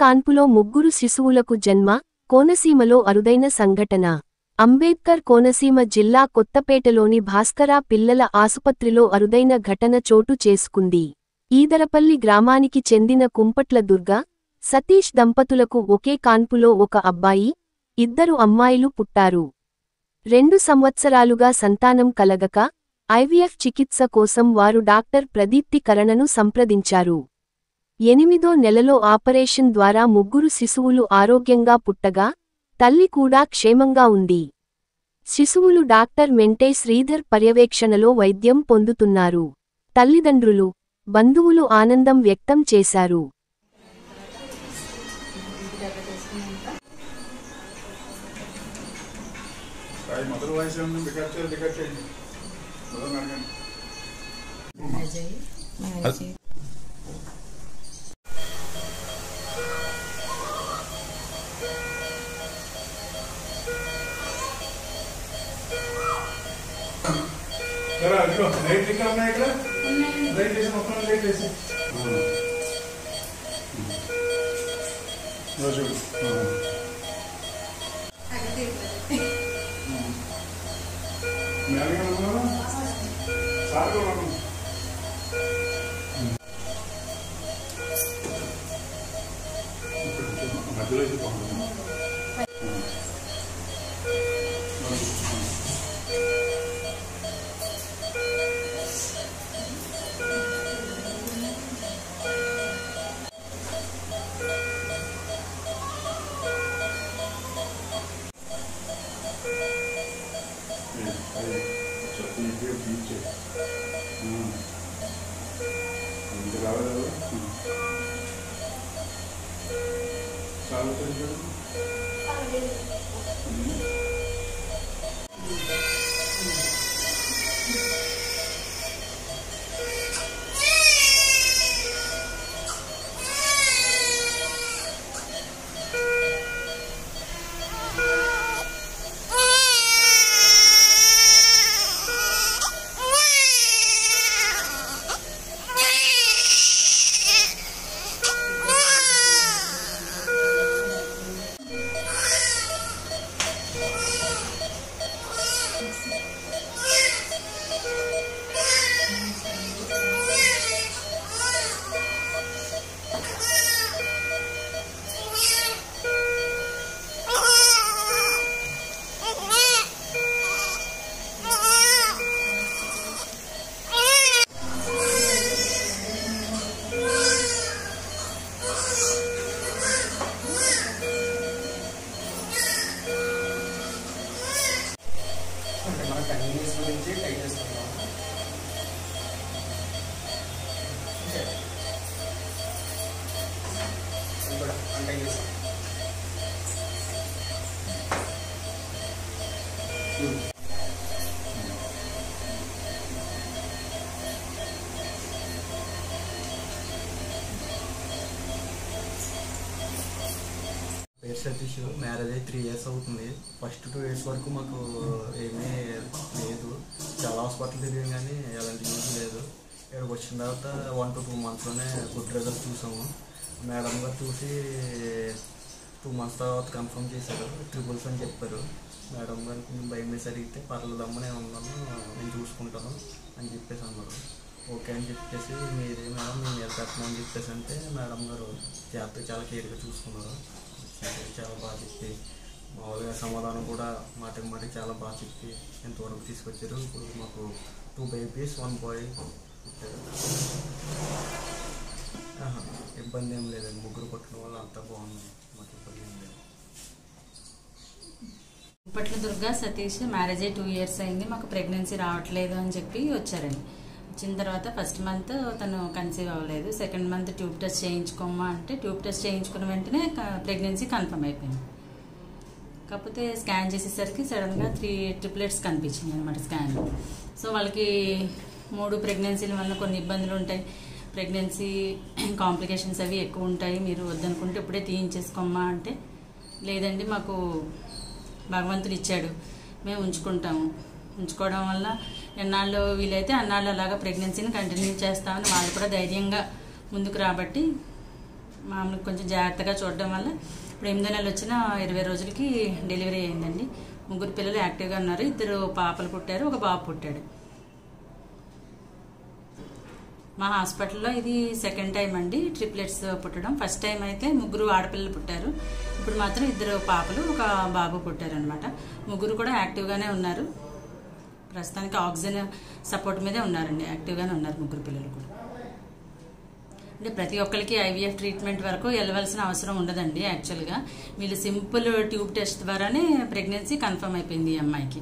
కాన్పులో ముగ్గురు శిశువులకు జన్మ, కోనసీమలో అరుదైన సంఘటన. అంబేద్కర్ కోనసీమ జిల్లా కొత్తపేటలోని భాస్కర పిల్లల ఆసుపత్రిలో అరుదైన ఘటన చోటు చేసుకుంది. ఈదరపల్లి గ్రామానికి చెందిన కుంపట్ల దుర్గ, సతీష్ దంపతులకు ఒకే కాన్పులో ఒక అబ్బాయి, 2 అమ్మాయిలు పుట్టారు. 2 సంవత్సరాలుగా సంతానం కలగక ఐవీఎఫ్ చికిత్స కోసం వారు డాక్టర్ ప్రదీప్తి కరణను సంప్రదించారు. 8వ నెలలో ఆపరేషన్ ద్వారా ముగ్గురు శిశువులు ఆరోగ్యంగా పుట్టగా, తల్లి కూడా క్షేమంగా ఉంది. శిశువులు డాక్టర్ మెంటే శ్రీధర్ పర్యవేక్షణలో వైద్యం పొందుతున్నారు. తల్లిదండ్రులు, బంధువులు ఆనందం వ్యక్తం చేశారు. పేరు సతీష్. మ్యారేజ్ అయ్యి 3 years అవుతుంది. ఫస్ట్ 2 years వరకు మాకు ఏమీ లేదు. చాలా హాస్పిటల్ తిరిగాం కానీ ఎలాంటి యూజ్ లేదు. ఇక్కడికి వచ్చిన తర్వాత 1 to 2 monthsలోనే గుడ్ రిజల్ట్ చూసాము. మేడం గారు చూసి 2 months తర్వాత కన్ఫర్మ్ చేశారు. ట్రిపుల్స్ అని చెప్పారు. మేడం గారికి కొంచెం భయం వేసి అడిగితే పర్లేదమ్మ నేను ఉన్నాను, నేను చూసుకుంటాను అని చెప్పేసి అన్నారు. ఓకే అని చెప్పేసి మీదే మేడం మీ మీద పెట్టను అని చెప్పేసి అంటే మేడం గారు చాలా కేర్గా చూసుకున్నారు. చాలా బాగా చెప్పి మామూలుగా సమాధానం కూడా మాటకి చాలా బాగా చెప్పి ఎంతవరకు తీసుకొచ్చారు. ఇప్పుడు మాకు 2 babies 1 boy. ఇబ్బంది ఏం లేదండి. ముగ్గురు పట్టిన వాళ్ళు అంతా బాగుంది. మాకు ఇబ్బంది ఏం లేదు. కుంపట్ల దుర్గ, సతీష్ మ్యారేజ్ అయ్యి 2 years అయింది. మాకు ప్రెగ్నెన్సీ రావట్లేదు అని చెప్పి వచ్చారండి. వచ్చిన తర్వాత ఫస్ట్ మంత్ తను కన్సీవ్ అవ్వలేదు. సెకండ్ మంత్ ట్యూబ్ టెస్ట్ చేయించుకోమా అంటే ట్యూబ్ టెస్ట్ చేయించుకున్న వెంటనే ప్రెగ్నెన్సీ కన్ఫర్మ్ అయిపోయింది. కాకపోతే స్కాన్ చేసేసరికి సడన్గా 3 triplets కనిపించింది అనమాట స్కాన్. సో వాళ్ళకి 3 ప్రెగ్నెన్సీల వల్ల కొన్ని ఇబ్బందులు ఉంటాయి. ప్రెగ్నెన్సీ కాంప్లికేషన్స్ అవి ఎక్కువ ఉంటాయి. మీరు వద్దనుకుంటే ఇప్పుడే తీయించేసుకోమ్మా అంటే లేదండి మాకు భగవంతుడు ఇచ్చాడు, మేము ఉంచుకుంటాము. ఉంచుకోవడం వల్ల ఎన్నాళ్ళు వీలైతే అన్నాళ్ళు అలాగా ప్రెగ్నెన్సీని కంటిన్యూ చేస్తామని వాళ్ళు కూడా ధైర్యంగా ముందుకు రాబట్టి మామూలుగా కొంచెం జాగ్రత్తగా చూడడం వల్ల ఇప్పుడు 8వ నెల వచ్చిన 20 రోజులకి డెలివరీ అయిందండి. 3 పిల్లలు యాక్టివ్గా ఉన్నారు. 2 పాపలు పుట్టారు, 1 బాబు పుట్టాడు. మా హాస్పిటల్లో ఇది సెకండ్ టైం అండి ట్రిప్లెట్స్ పుట్టడం. ఫస్ట్ టైం అయితే 3 ఆడపిల్లలు పుట్టారు. ఇప్పుడు మాత్రం 2 పాపలు 1 బాబు పుట్టారు అనమాట. 3 కూడా యాక్టివ్గానే ఉన్నారు. ప్రస్తుతానికి ఆక్సిజన్ సపోర్ట్ మీదే ఉన్నారండి, యాక్టివ్గానే ఉన్నారు 3 పిల్లలు కూడా. అంటే ప్రతి ఒక్కరికి IVF ట్రీట్మెంట్ వరకు వెళ్ళవలసిన అవసరం ఉండదండి. యాక్చువల్గా వీళ్ళు సింపుల్ ట్యూబ్ టెస్ట్ ద్వారానే ప్రెగ్నెన్సీ కన్ఫర్మ్ అయిపోయింది ఈ అమ్మాయికి.